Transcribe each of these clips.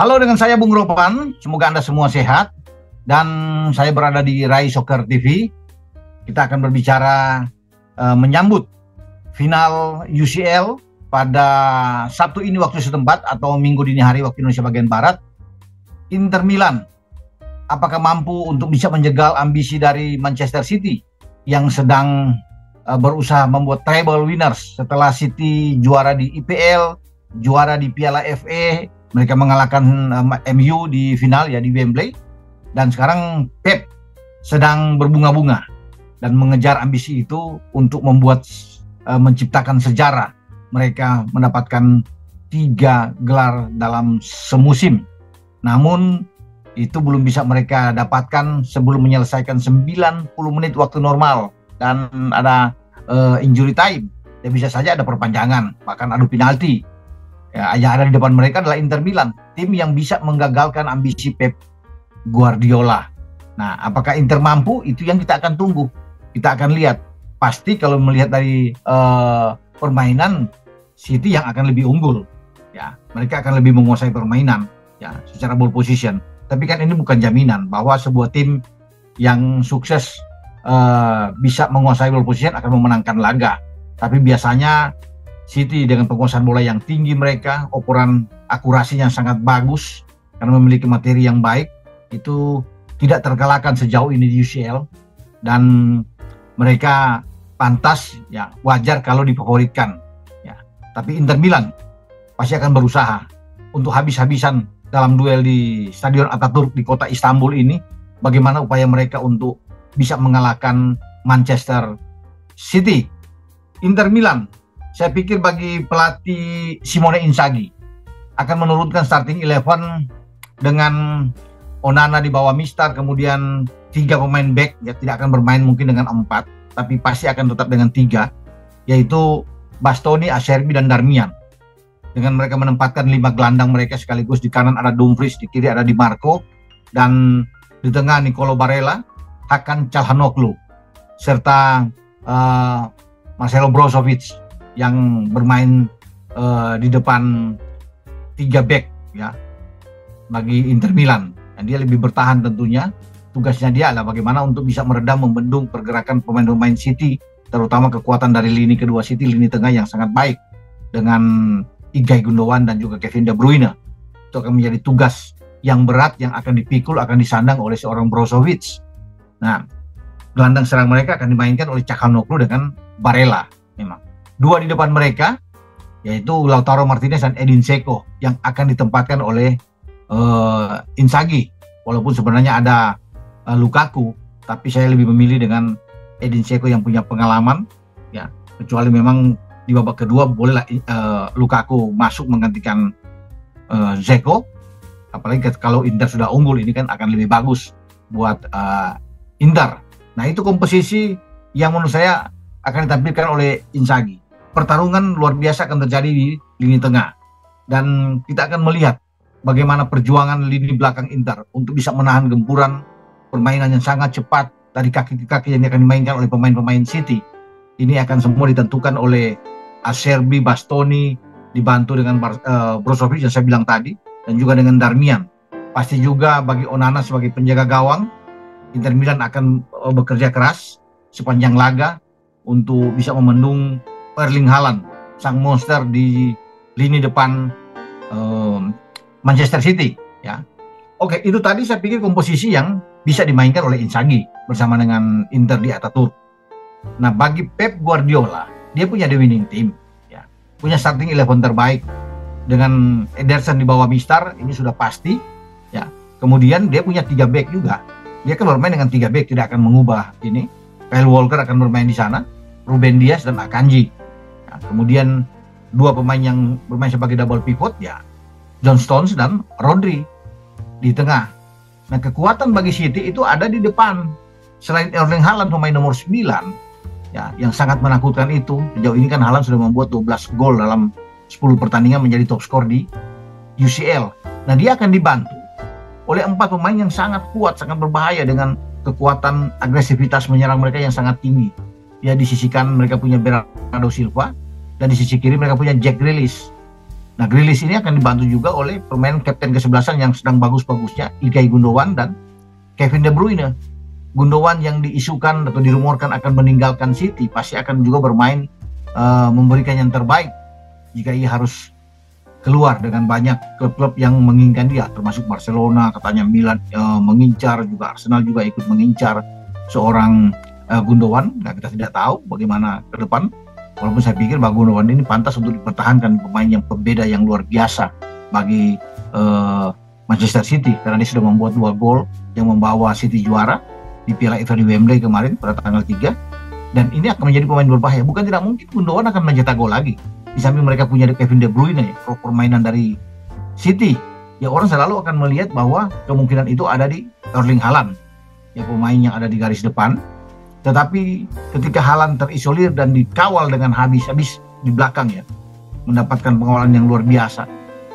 Halo, dengan saya Bung Ropan, semoga Anda semua sehat. Dan saya berada di Rai Soccer TV. Kita akan berbicara menyambut final UCL pada Sabtu ini waktu setempat atau Minggu dini hari waktu Indonesia bagian Barat. Inter Milan, apakah mampu untuk bisa menjegal ambisi dari Manchester City yang sedang berusaha membuat treble winners setelah City juara di IPL, juara di Piala FA, mereka mengalahkan MU di final ya di Wembley, dan sekarang Pep sedang berbunga-bunga dan mengejar ambisi itu untuk membuat menciptakan sejarah. Mereka mendapatkan 3 gelar dalam semusim. Namun itu belum bisa mereka dapatkan sebelum menyelesaikan 90 menit waktu normal dan ada injury time. Ya bisa saja ada perpanjangan, bahkan adu penalti. Ya, yang ada di depan mereka adalah Inter Milan, tim yang bisa menggagalkan ambisi Pep Guardiola. Nah, apakah Inter mampu? Itu yang kita akan tunggu. Kita akan lihat. Pasti kalau melihat dari permainan, City yang akan lebih unggul. Ya, mereka akan lebih menguasai permainan. Ya, secara ball position. Tapi kan ini bukan jaminan bahwa sebuah tim yang sukses bisa menguasai ball position akan memenangkan laga. Tapi biasanya City dengan penguasaan bola yang tinggi mereka, ukuran akurasi yang sangat bagus karena memiliki materi yang baik, itu tidak terkalahkan sejauh ini di UCL, dan mereka pantas, ya wajar kalau difavoritkan. Ya. Tapi Inter Milan pasti akan berusaha untuk habis-habisan dalam duel di Stadion Atatürk di kota Istanbul ini. Bagaimana upaya mereka untuk bisa mengalahkan Manchester City. Inter Milan, saya pikir bagi pelatih Simone Inzaghi akan menurunkan starting 11 dengan Onana di bawah Mistar, kemudian 3 pemain back, ya tidak akan bermain mungkin dengan 4, tapi pasti akan tetap dengan 3, yaitu Bastoni, Acerbi, dan Darmian. Dengan mereka menempatkan 5 gelandang mereka sekaligus. Di kanan ada Dumfries, di kiri ada Di Marco, dan di tengah Nicolo Barella, Hakan Çalhanoğlu, serta Marcelo Brozovic yang bermain di depan 3 back ya bagi Inter Milan. Dan dia lebih bertahan tentunya. Tugasnya dia adalah bagaimana untuk bisa meredam, membendung pergerakan pemain-pemain City, terutama kekuatan dari lini kedua City, lini tengah yang sangat baik dengan Ilkay Gundogan dan juga Kevin De Bruyne. Itu akan menjadi tugas yang berat yang akan dipikul, akan disandang oleh seorang Brozovic. Nah, gelandang serang mereka akan dimainkan oleh Çalhanoğlu dengan Barella memang. 2 di depan mereka, yaitu Lautaro Martinez dan Edin Dzeko, yang akan ditempatkan oleh Inzaghi. Walaupun sebenarnya ada Lukaku, tapi saya lebih memilih dengan Edin Dzeko yang punya pengalaman. Ya, kecuali memang di babak kedua bolehlah Lukaku masuk menggantikan Dzeko. Apalagi kalau Inter sudah unggul, ini kan akan lebih bagus buat Inter. Nah, itu komposisi yang menurut saya akan ditampilkan oleh Inzaghi. Pertarungan luar biasa akan terjadi di lini tengah, dan kita akan melihat bagaimana perjuangan lini belakang Inter untuk bisa menahan gempuran permainan yang sangat cepat dari kaki ke kaki yang akan dimainkan oleh pemain-pemain City. Ini akan semua ditentukan oleh Acerbi, Bastoni, dibantu dengan Brozovic yang saya bilang tadi, dan juga dengan Darmian. Pasti juga bagi Onana sebagai penjaga gawang, Inter Milan akan bekerja keras sepanjang laga untuk bisa memendung Erling Haaland, sang monster di lini depan Manchester City. Ya, oke, itu tadi saya pikir komposisi yang bisa dimainkan oleh Inzaghi bersama dengan Inter di Atatürk. Nah, bagi Pep Guardiola, dia punya the winning team, ya, punya starting 11 terbaik dengan Ederson di bawah Mistar, ini sudah pasti. Ya, kemudian dia punya 3 back juga. Dia akan bermain dengan 3 back, tidak akan mengubah ini. Kyle Walker akan bermain di sana, Ruben Dias dan Akanji. Nah, kemudian 2 pemain yang bermain sebagai double pivot, ya John Stones dan Rodri di tengah. Nah, kekuatan bagi City itu ada di depan. Selain Erling Haaland pemain nomor 9, ya, yang sangat menakutkan itu. Sejauh ini kan Haaland sudah membuat 12 gol dalam 10 pertandingan, menjadi top skor di UCL. Nah, dia akan dibantu oleh 4 pemain yang sangat kuat, sangat berbahaya dengan kekuatan agresivitas menyerang mereka yang sangat tinggi. Ya, di sisi kanan mereka punya Bernardo Silva, dan di sisi kiri mereka punya Jack Grealish. Nah, Grealish ini akan dibantu juga oleh pemain kapten kesebelasan yang sedang bagus-bagusnya, Ilkay Gundogan dan Kevin De Bruyne. Gundogan yang diisukan atau dirumorkan akan meninggalkan City pasti akan juga bermain memberikan yang terbaik jika ia harus keluar, dengan banyak klub-klub yang menginginkan dia, termasuk Barcelona, katanya Milan mengincar, juga Arsenal juga ikut mengincar seorang Gundogan. Nah, kita tidak tahu bagaimana ke depan. Walaupun saya pikir bahwa Gundogan ini pantas untuk dipertahankan, pemain yang pembeda yang luar biasa bagi Manchester City, karena dia sudah membuat 2 gol yang membawa City juara di Piala FA di Wembley kemarin pada tanggal 3. Dan ini akan menjadi pemain berbahaya. Bukan tidak mungkin Gundogan akan mencetak gol lagi. Di samping mereka punya Kevin De Bruyne, permainan dari City, ya orang selalu akan melihat bahwa kemungkinan itu ada di Erling Haaland, ya pemain yang ada di garis depan. Tetapi ketika Haaland terisolir dan dikawal dengan habis-habis di belakang, ya mendapatkan pengawalan yang luar biasa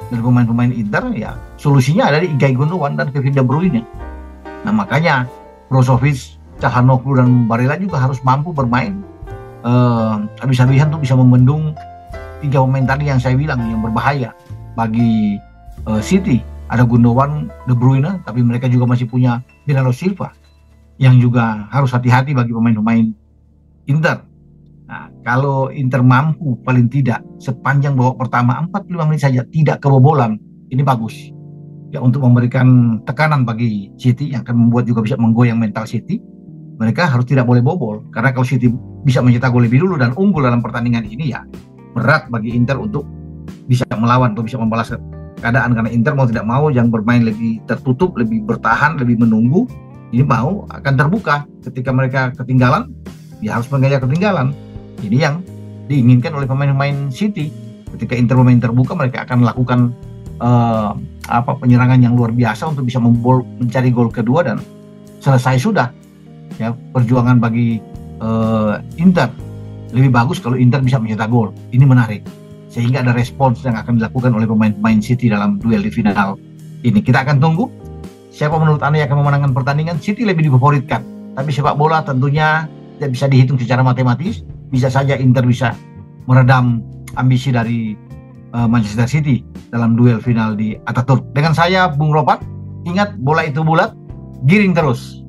dari pemain-pemain Inter, ya solusinya ada di Ilkay Gundogan dan Kevin De Bruyne. Nah, makanya Brozovic, Calhanoglu dan Barella juga harus mampu bermain habis-habisan untuk bisa membendung 3 pemain tadi yang saya bilang yang berbahaya bagi City. Ada Gundogan, De Bruyne, tapi mereka juga masih punya Bernardo Silva yang juga harus hati-hati bagi pemain-pemain Inter. Nah, kalau Inter mampu paling tidak sepanjang babak pertama 45 menit saja tidak kebobolan, ini bagus. Ya, untuk memberikan tekanan bagi City yang akan membuat juga bisa menggoyang mental City. Mereka harus tidak boleh bobol, karena kalau City bisa mencetak gol lebih dulu dan unggul dalam pertandingan ini, ya berat bagi Inter untuk bisa melawan atau bisa membalas keadaan, karena Inter mau tidak mau yang bermain lebih tertutup, lebih bertahan, lebih menunggu. Ini mau akan terbuka ketika mereka ketinggalan, ya harus mengejar ketinggalan. Ini yang diinginkan oleh pemain-pemain City. Ketika Inter bermain terbuka, mereka akan melakukan penyerangan yang luar biasa untuk bisa mencari gol kedua dan selesai sudah. Ya, perjuangan bagi Inter lebih bagus kalau Inter bisa mencetak gol. Ini menarik, sehingga ada respons yang akan dilakukan oleh pemain-pemain City dalam duel di final ini. Kita akan tunggu siapa menurut Anda yang akan memenangkan pertandingan. City lebih difavoritkan, tapi sepak bola tentunya tidak bisa dihitung secara matematis. Bisa saja Inter bisa meredam ambisi dari Manchester City dalam duel final di Ataturk. Dengan saya, Bung Ropat, ingat bola itu bulat, giring terus.